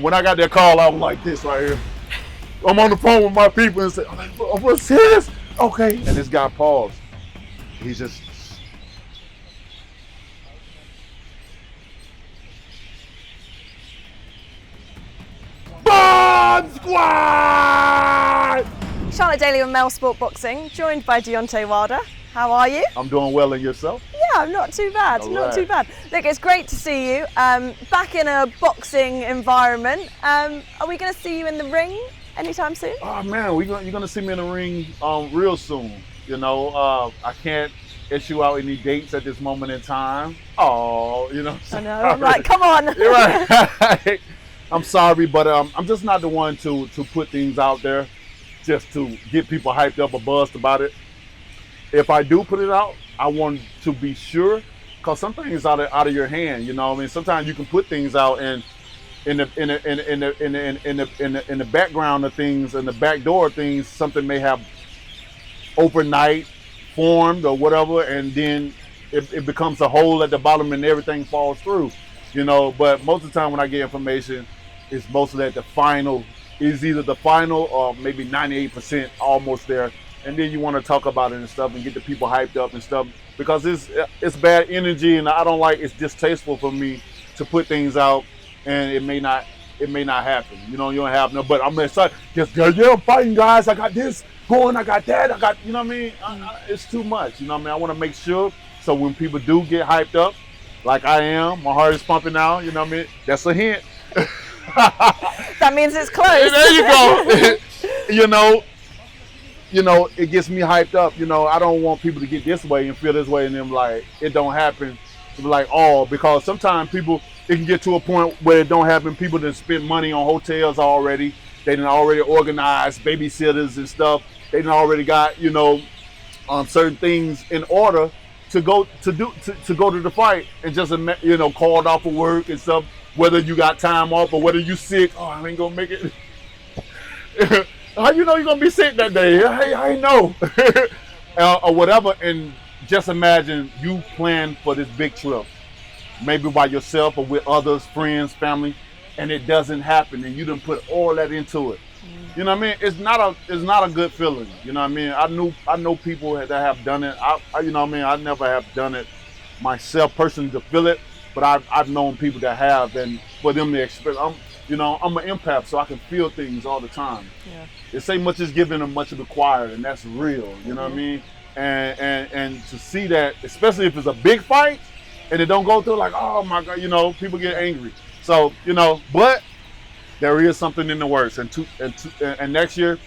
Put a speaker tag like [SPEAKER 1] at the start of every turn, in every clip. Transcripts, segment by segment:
[SPEAKER 1] when I got that call, I was like this right here. I'm on the phone with my people and said, what's this? Okay. And this guy paused. He's just, Bomb Squad!
[SPEAKER 2] Charlotte Daly on Male Sport Boxing, joined by Deontay Wilder. How are you?
[SPEAKER 1] I'm doing well, and yourself?
[SPEAKER 2] Yeah, I'm not too bad, not too bad. Look, it's great to see you back in a boxing environment. Are we going to see you in the ring anytime soon?
[SPEAKER 1] Oh man, you're going to see me in the ring real soon. You know, I can't issue out any dates at this moment in time. Oh, you know.
[SPEAKER 2] I know, I'm like, come on.
[SPEAKER 1] You're right. I'm sorry, but I'm just not the one to put things out there just to get people hyped up or buzzed about it. If I do put it out, I want to be sure, because some things out of your hand. You know, I mean, sometimes you can put things out and in the background of things, in the back door of things, something may have overnight formed or whatever, and then it becomes a hole at the bottom and everything falls through. You know, but most of the time when I get information, it's mostly at the final. Is either the final or maybe 98% almost there. And then you want to talk about it and stuff and get the people hyped up and stuff, because it's bad energy, and I don't like, it's distasteful for me to put things out and it may not happen. You know, you don't have no, but I'm excited. Just, yeah, I'm fighting, guys. I got this going, I got that, I got, you know what I mean? It's too much, you know what I mean? I want to make sure, so when people do get hyped up, like I am, my heart is pumping out, you know what I mean? That's a hint.
[SPEAKER 2] That means it's close.
[SPEAKER 1] There you go. You know, it gets me hyped up. You know, I don't want people to get this way and feel this way and then like it don't happen. To be like, oh, because sometimes people, it can get to a point where it don't happen. People that spend money on hotels already. They done already organized babysitters and stuff. They done already got, you know, certain things in order to go to the fight, and just, you know, called off of work and stuff. Whether you got time off or whether you sick, oh, I ain't gonna make it. How you know you're gonna be sick that day? I know. Or whatever. And just imagine you plan for this big trip, maybe by yourself or with others, friends, family, and it doesn't happen, and you done put all that into it. You know what I mean? It's not a good feeling. You know what I mean? I know people that have done it. I you know what I mean? I never have done it myself personally to feel it. But I've known people that have, and for them to experience, I'm an empath, so I can feel things all the time. Yeah. They say much is given and much is required, and that's real. You know what I mean? And to see that, especially if it's a big fight, and it don't go through, like, oh my God, you know, people get angry. So, you know, but there is something in the works, and next year,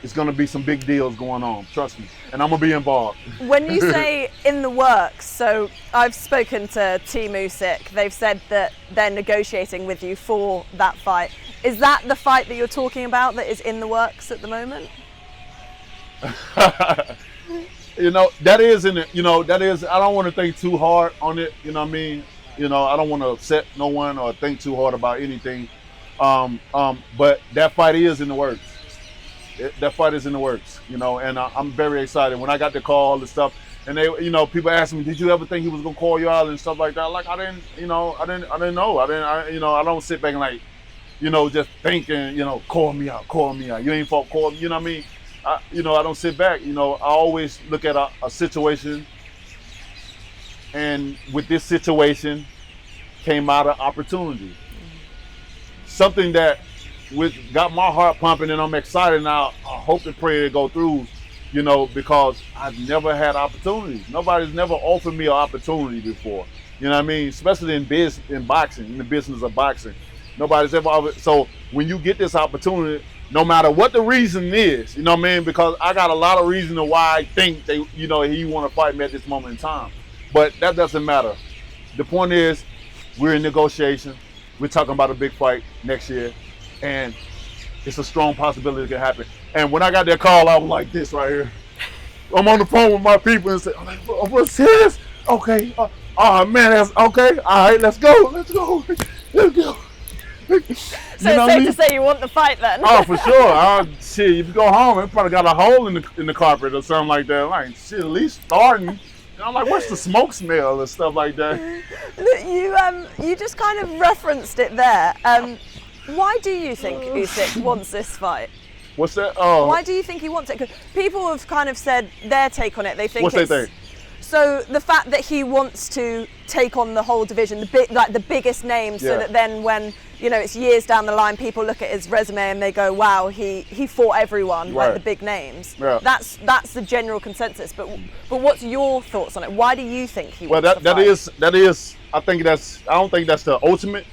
[SPEAKER 1] it's going to be some big deals going on, trust me, and I'm going to be involved.
[SPEAKER 2] When you say in the works, so I've spoken to Team Usyk, they've said that they're negotiating with you for that fight. Is that the fight that you're talking about that is in the works at the moment?
[SPEAKER 1] You know, that is in it, you know, that is, I don't want to think too hard on it, you know what I mean? You know, I don't want to upset no one or think too hard about anything, but that fight is in the works. That fight is in the works, you know, and I'm very excited. When I got the call and stuff, and they, you know, people ask me, did you ever think he was gonna call you out and stuff like that? Like, I didn't know. I don't sit back and like, you know, just thinking, you know, call me out. You ain't fought, call me. You know what I mean? I don't sit back. You know, I always look at a situation, and with this situation came out of opportunity. Something that got my heart pumping, and I'm excited now. I hope and pray it go through, you know, because I've never had opportunities. Nobody's never offered me an opportunity before. You know what I mean? Especially in boxing, in the business of boxing. Nobody's ever offered. So when you get this opportunity, no matter what the reason is, you know what I mean? Because I got a lot of reasons why I think he want to fight me at this moment in time. But that doesn't matter. The point is, we're in negotiation. We're talking about a big fight next year. And it's a strong possibility it can happen. And when I got that call, I was like this right here. I'm on the phone with my people and say, oh, what's this? Okay. Oh, man, that's okay. All right, let's go.
[SPEAKER 2] So it's safe to say you want the fight then?
[SPEAKER 1] Oh, for sure. Shit, if you go home, it probably got a hole in the carpet or something like that. Like, shit, at least starting. I'm like, what's the smoke smell and stuff like that?
[SPEAKER 2] Look, you just kind of referenced it there. Why do you think Usyk wants this fight?
[SPEAKER 1] What's that?
[SPEAKER 2] Why do you think he wants it? Because people have kind of said their take on it. They think
[SPEAKER 1] What's they think?
[SPEAKER 2] So the fact that he wants to take on the whole division, the biggest names, so that then when it's years down the line, people look at his resume and they go, "Wow, he fought everyone, like the big names."
[SPEAKER 1] Yeah.
[SPEAKER 2] That's the general consensus. But what's your thoughts on it? Why do you think he wants
[SPEAKER 1] to
[SPEAKER 2] fight?
[SPEAKER 1] that is. I don't think that's the ultimate.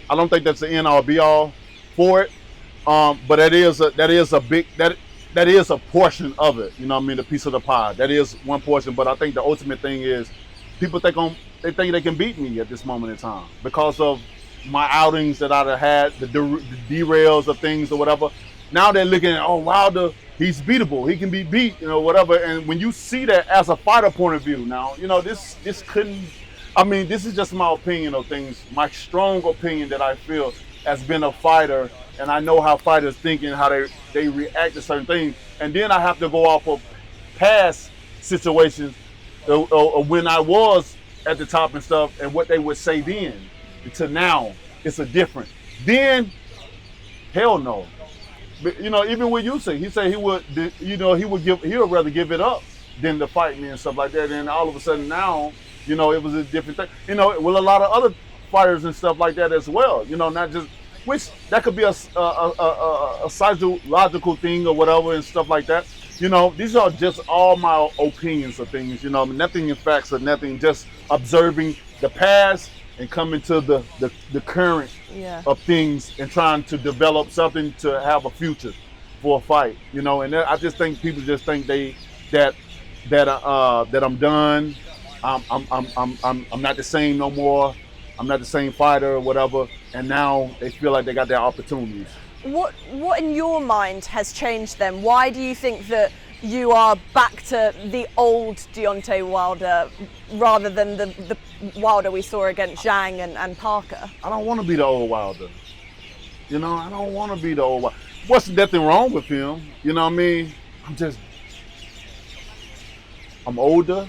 [SPEAKER 1] I don't think that's the end all be all for it. But that is a portion of it. You know what I mean? The piece of the pie. That is one portion. But I think the ultimate thing is people think they can beat me at this moment in time because of my outings that I've had, the derails of things or whatever. Now they're looking at, oh, Wilder, he's beatable. He can be beat, whatever. And when you see that as a fighter point of view, now, this couldn't. I mean, this is just my opinion of things. My strong opinion that I feel as been a fighter, and I know how fighters think and how they react to certain things. And then I have to go off of past situations when I was at the top and stuff and what they would say then to now. It's a different. Then, hell no. But, even with Usyk, he said he would rather give it up than to fight me and stuff like that. And all of a sudden now, it was a different thing. With a lot of other fighters and stuff like that as well. Not just, which that could be a psychological thing or whatever and stuff like that. These are just all my opinions of things. Nothing in facts or nothing. Just observing the past and coming to the current of things and trying to develop something to have a future for a fight. And I just think people just think that I'm done. I'm not the same no more. I'm not the same fighter or whatever. And now they feel like they got their opportunities.
[SPEAKER 2] What in your mind has changed then? Why do you think that you are back to the old Deontay Wilder rather than the Wilder we saw against Zhang and Parker?
[SPEAKER 1] I don't want to be the old Wilder. I don't want to be the old Wilder. What's nothing wrong with him? You know what I mean? I'm older.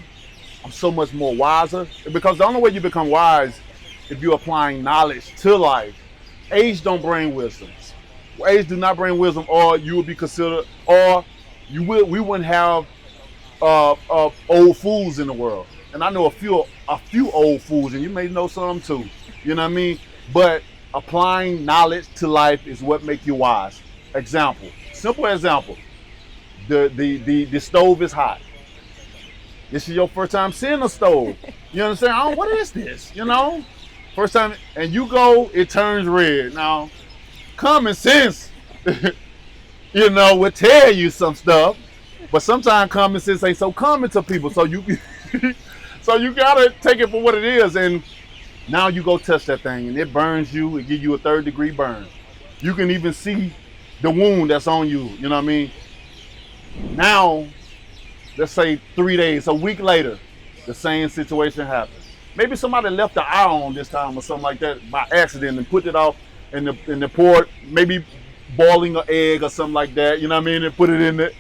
[SPEAKER 1] I'm so much more wiser. Because the only way you become wise if you're applying knowledge to life. Age don't bring wisdom. Age do not bring wisdom, or you would be considered, or we wouldn't have old fools in the world. And I know a few old fools, and you may know some too. You know what I mean? But applying knowledge to life is what makes you wise. Simple example. The stove is hot. This is your first time seeing a stove. You understand? What is this? First time, and you go, it turns red. Now, common sense, would tell you some stuff, but sometimes common sense ain't so common to people. So you gotta take it for what it is. And now you go touch that thing, and it burns you. It gives you a 3rd-degree burn. You can even see the wound that's on you. You know what I mean? Now, let's say 3 days, a week later, the same situation happens. Maybe somebody left the eye on this time or something like that by accident and put it off in the port, maybe boiling an egg or something like that. You know what I mean? And put it in the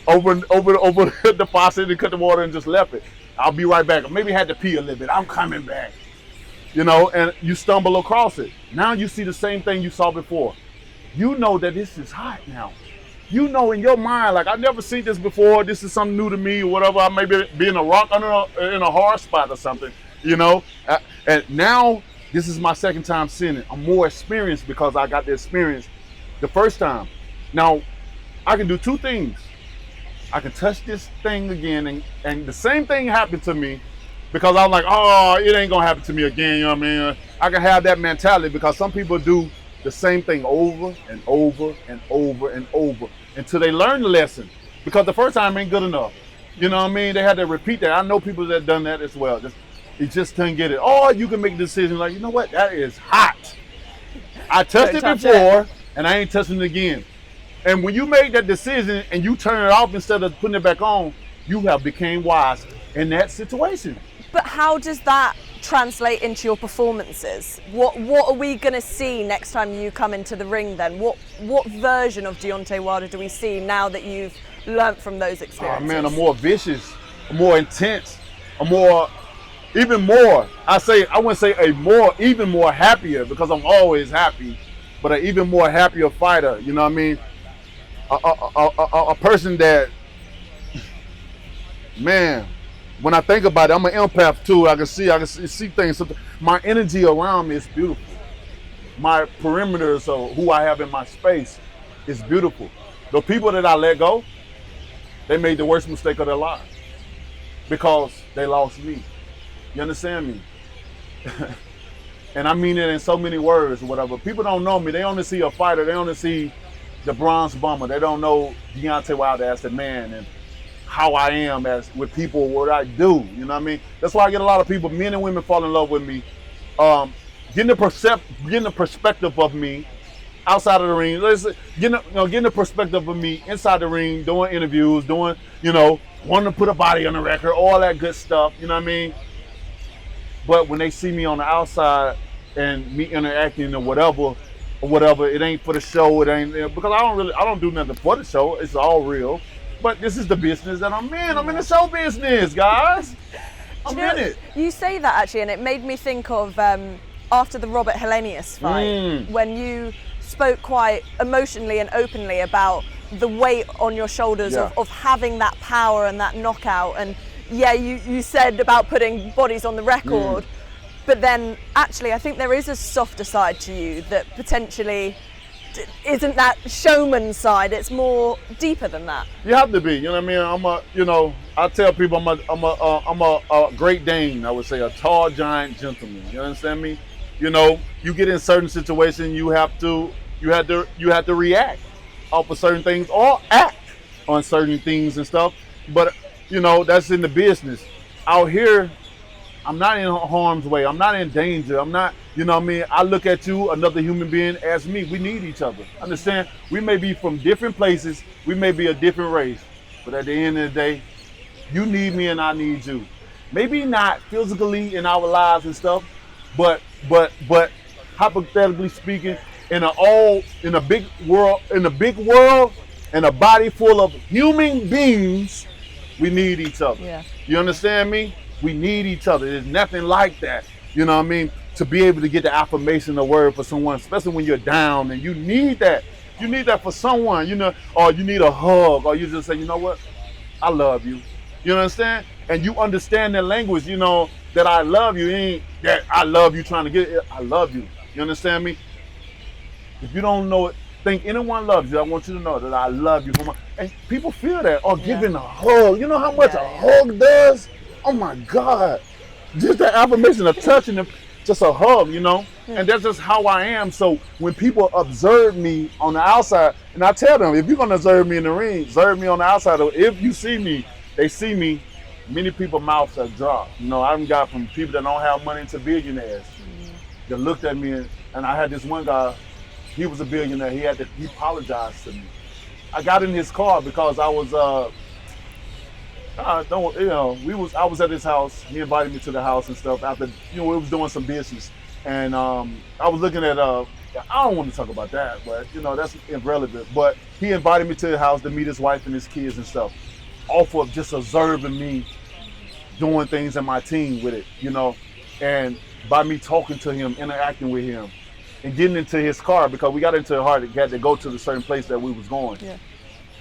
[SPEAKER 1] over the faucet and cut the water and just left it. I'll be right back. Or maybe had to pee a little bit. I'm coming back. And you stumble across it. Now you see the same thing you saw before. You know that this is hot now. In your mind, like, I've never seen this before. This is something new to me or whatever. I may be in a rock in a hard spot or something. And now this is my second time seeing it. I'm more experienced because I got the experience the first time. Now, I can do two things. I can touch this thing again, and the same thing happened to me because I'm like, oh, it ain't gonna happen to me again. You know what I mean? I can have that mentality because some people do the same thing over and over and over and over until they learn the lesson. Because the first time ain't good enough. You know what I mean? They had to repeat that. I know people that done that as well. You just couldn't get it. Or you can make a decision like, you know what? That is hot. I touched it before, and I ain't touching it again. And when you make that decision and you turn it off instead of putting it back on, you have became wise in that situation.
[SPEAKER 2] But how does that translate into your performances? What are we going to see next time you come into the ring then? What version of Deontay Wilder do we see now that you've learnt from those experiences?
[SPEAKER 1] Oh man, I'm more vicious, I'm more intense, even more happier, because I'm always happy. but an even more happier fighter. You know what I mean? A person that, man, when I think about it, I'm an empath too. I can see things. My energy around me is beautiful. My perimeters of who I have in my space is beautiful. The people that I let go, they made the worst mistake of their lives because they lost me. You understand me? And I mean it in so many words or whatever. People don't know me. They only see a fighter. They only see the bronze bomber. They don't know Deontay Wilder as the man and how I am as with people, what I do. You know what I mean? That's why I get a lot of people, men and women, fall in love with me. Getting the perspective of me outside of the ring. Getting the perspective of me inside the ring, doing interviews, doing, wanting to put a body on the record, all that good stuff. You know what I mean? But when they see me on the outside and me interacting or whatever, it ain't for the show. It ain't because I don't do nothing for the show. It's all real. But this is the business that I'm in. I'm in the show business, guys. I'm in it.
[SPEAKER 2] You say that actually, and it made me think of after the Robert Helenius fight, when you spoke quite emotionally and openly about the weight on your shoulders of having that power and that knockout. And you said about putting bodies on the record, but then actually I think there is a softer side to you that potentially isn't that showman side. It's more deeper than that.
[SPEAKER 1] You have to be. You know what I mean? I tell people I'm a Great Dane. I would say a tall giant gentleman. You understand me? You get in certain situations, you have to react off of certain things or act on certain things and stuff. But that's in the business. Out here, I'm not in harm's way. I'm not in danger. I'm not, I look at you, another human being, as me. We need each other. Understand? We may be from different places. We may be a different race. But at the end of the day, you need me and I need you. Maybe not physically in our lives and stuff, but hypothetically speaking, in a big world, in a body full of human beings, we need each other.
[SPEAKER 2] Yeah.
[SPEAKER 1] You understand me? We need each other. There's nothing like that. You know what I mean? To be able to get the affirmation, the word for someone, especially when you're down, and you need that. You need that for someone, or you need a hug, or you just say, you know what? I love you. You understand? And you understand that language, that I love you. It ain't that I love you trying to get it. I love you. You understand me? If you don't know it, think anyone loves you, I want you to know that I love you. And people feel that. Or giving a hug. You know how much a hug does? Oh my God. Just that affirmation of touching them, just a hug, And that's just how I am. So when people observe me on the outside, and I tell them, if you're going to observe me in the ring, observe me on the outside. If you see me, they see me, many people's mouths have dropped. I've got from people that don't have money to billionaires that looked at me, and I had this one guy, he was a billionaire. He apologized to me. I got in his car because I was, I was at his house. He invited me to the house and stuff after, we was doing some business. And I was looking at, I don't want to talk about that, but that's irrelevant. But he invited me to the house to meet his wife and his kids and stuff, off of just observing me doing things in my team with it, and by me talking to him, interacting with him, and getting into his car, because we got into the heart, had to go to the certain place that we was going. Yeah.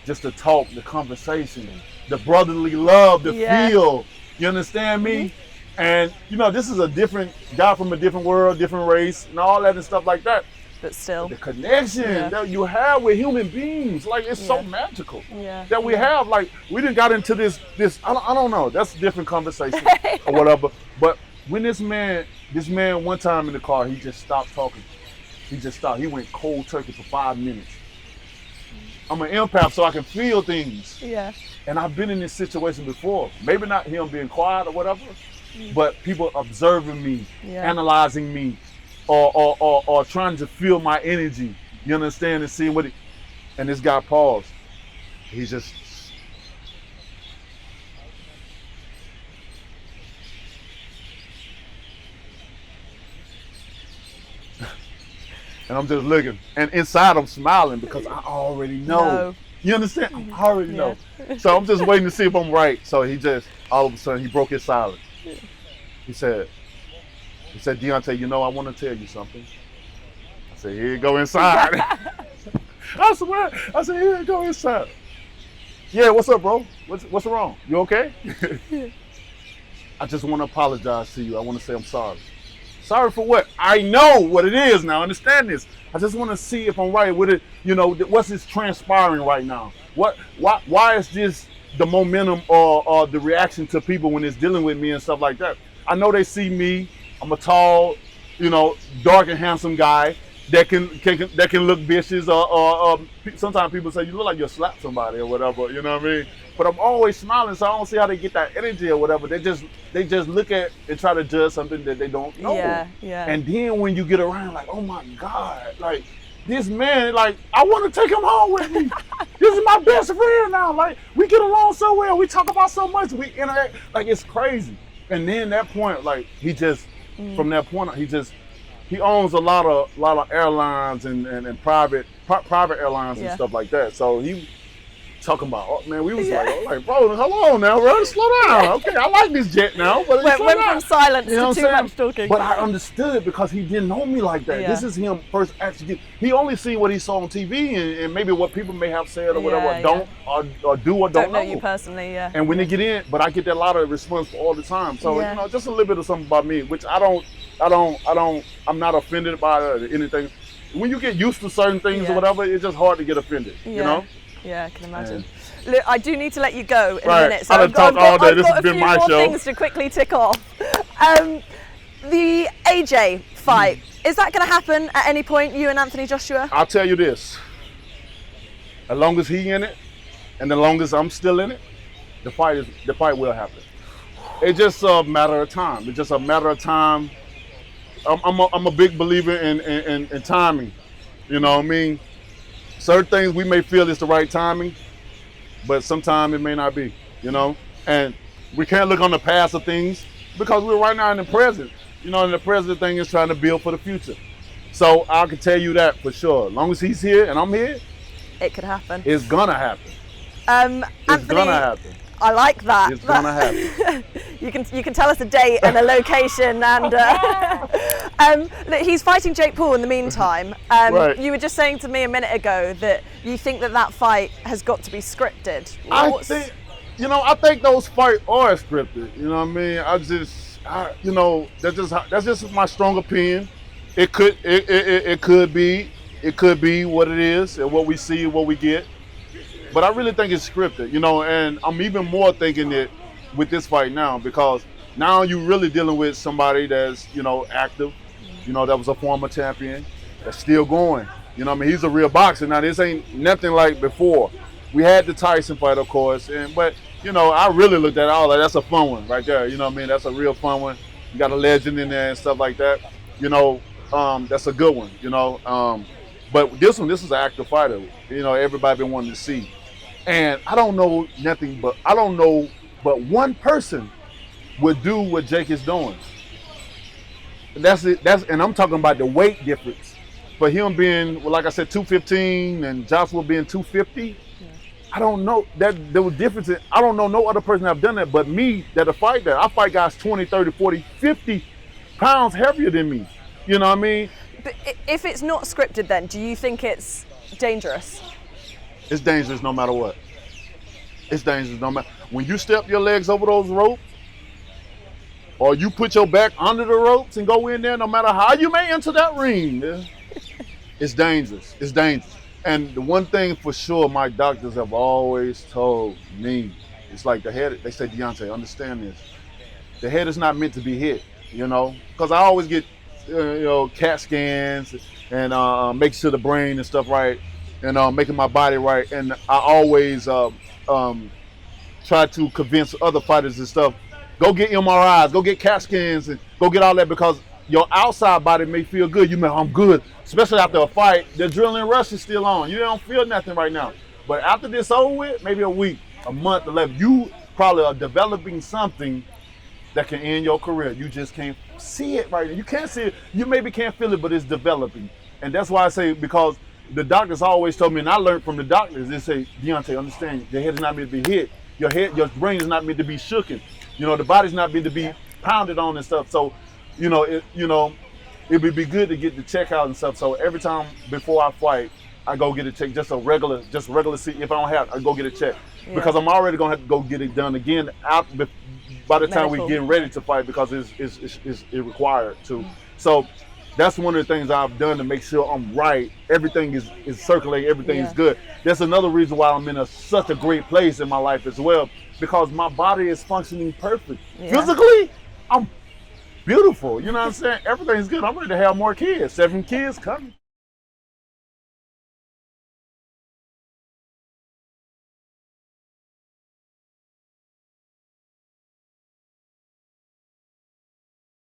[SPEAKER 1] Just to talk, the conversation, the brotherly love, the feel. You understand me? And this is a different guy from a different world, different race, and all that and stuff like that.
[SPEAKER 2] But still,
[SPEAKER 1] the connection that you have with human beings, like it's so magical that we have. Like we didn't got into this. I don't know. That's a different conversation or whatever. But when this man one time in the car, he just stopped talking. He just stopped. He went cold turkey for 5 minutes. I'm an empath, so I can feel things. Yeah. And I've been in this situation before. Maybe not him being quiet or whatever, but people observing me, analyzing me, or trying to feel my energy. You understand? And seeing and this guy paused. He just. And I'm just looking, and inside I'm smiling because I already know. You understand? I already know. So I'm just waiting to see if I'm right. So he just, all of a sudden, he broke his silence. He said, Deontay, I want to tell you something. I said, here you go inside. I swear. I said, here you go inside. Yeah, what's up, bro? What's wrong? You okay? I just want to apologize to you. I want to say I'm sorry. Sorry for what? I know what it is now. Understand this. I just want to see if I'm right with it. You know, what's this transpiring right now? Why is this the momentum or the reaction to people when it's dealing with me and stuff like that? I know they see me. I'm a tall, dark and handsome guy that can look vicious. Or sometimes people say you look like you'll slap somebody or whatever. You know what I mean? But I'm always smiling, so I don't see how they get that energy or whatever. They just look at and try to judge something that they don't know.
[SPEAKER 2] Yeah.
[SPEAKER 1] And then when you get around, like, oh my God, like this man, like I want to take him home with me. This is my best friend now. Like we get along so well. We talk about so much. We interact. Like it's crazy. And then that point, like from that point, he owns a lot of airlines and private airlines and stuff like that. So he talking about, oh man, we was like, bro, hold on now, bro, slow down. Okay, I like this jet now, but
[SPEAKER 2] went from silence to too much talking.
[SPEAKER 1] But I understood it because he didn't know me like that. This is him first actually. He only seen what he saw on TV and maybe what people may have said or whatever, or do or don't know
[SPEAKER 2] you personally,
[SPEAKER 1] And when they get in, but I get that lot of response all the time. So just a little bit of something about me, which I'm not offended by it or anything. When you get used to certain things or whatever, it's just hard to get offended. You know.
[SPEAKER 2] Yeah, I can imagine. Look, I do need to let you go in a
[SPEAKER 1] right.
[SPEAKER 2] minute, so
[SPEAKER 1] I've got
[SPEAKER 2] a few more things to quickly tick off. The AJ fight, is that going to happen at any point, you and Anthony Joshua?
[SPEAKER 1] I'll tell you this. As long as he's in it, and as long as I'm still in it, the fight will happen. It's just a matter of time. It's just a matter of time. I'm a big believer in timing. You know what I mean? Certain things we may feel is the right timing, but sometimes it may not be, and we can't look on the past of things because we're right now in the present, and the present thing is trying to build for the future. So I can tell you that for sure. As long as he's here and I'm here,
[SPEAKER 2] it could happen.
[SPEAKER 1] It's gonna happen.
[SPEAKER 2] Anthony,
[SPEAKER 1] it's gonna happen.
[SPEAKER 2] I like that.
[SPEAKER 1] It's gonna happen.
[SPEAKER 2] You can tell us a date and a location, and look, he's fighting Jake Paul in the meantime.
[SPEAKER 1] Right.
[SPEAKER 2] You were just saying to me a minute ago that you think that fight has got to be scripted.
[SPEAKER 1] I think those fights are scripted. You know what I mean? That's just my strong opinion. It could be what it is and what we see, what we get. But I really think it's scripted, and I'm even more thinking it with this fight now because now you're really dealing with somebody that's, active, that was a former champion, that's still going. He's a real boxer. Now, this ain't nothing like before. We had the Tyson fight, of course, but I really looked at it, all that's a fun one right there. That's a real fun one. You got a legend in there and stuff like that. That's a good one, But this is an active fighter, everybody been wanting to see. And I don't know but one person would do what Jake is doing. That's it. And I'm talking about the weight difference. For him being, like I said, 215 and Joshua being 250, I don't know that there was difference. I don't know no other person that have done that but me that'll fight that. I fight guys 20, 30, 40, 50 pounds heavier than me. You know what I mean?
[SPEAKER 2] But if it's not scripted, then do you think it's dangerous?
[SPEAKER 1] It's dangerous no matter what. It's dangerous no matter. When you step your legs over those ropes, or you put your back under the ropes and go in there, no matter how you may enter that ring, it's dangerous. It's dangerous. And the one thing for sure my doctors have always told me, it's like the head, they say, Deontay, understand this. The head is not meant to be hit, because I always get CAT scans and make sure the brain and stuff right and making my body right. And I always try to convince other fighters and stuff, go get MRIs, go get CAT scans, and go get all that because your outside body may feel good. You may, I'm good, especially after a fight. The adrenaline rush is still on. You don't feel nothing right now. But after this over with, maybe a week, a month, 11, you probably are developing something that can end your career. You just can't see it right now. You can't see it. You maybe can't feel it, but it's developing. And that's why I say, because the doctors always told me, and I learned from the doctors, they say, Deontay, understand, your head is not meant to be hit. Your brain is not meant to be shooken. The body's not meant to be pounded on and stuff. So, it would be good to get the check out and stuff. So every time before I fight, I go get a check, just regular seat. If I don't have, I go get a check because I'm already gonna have to go get it done again by the time we get ready to fight because it's required to. So that's one of the things I've done to make sure I'm right. Everything is circulating, everything is good. That's another reason why I'm in such a great place in my life as well, because my body is functioning perfect. Physically, I'm beautiful. You know what I'm saying? Everything's good. I'm ready to have more kids. 7 kids coming.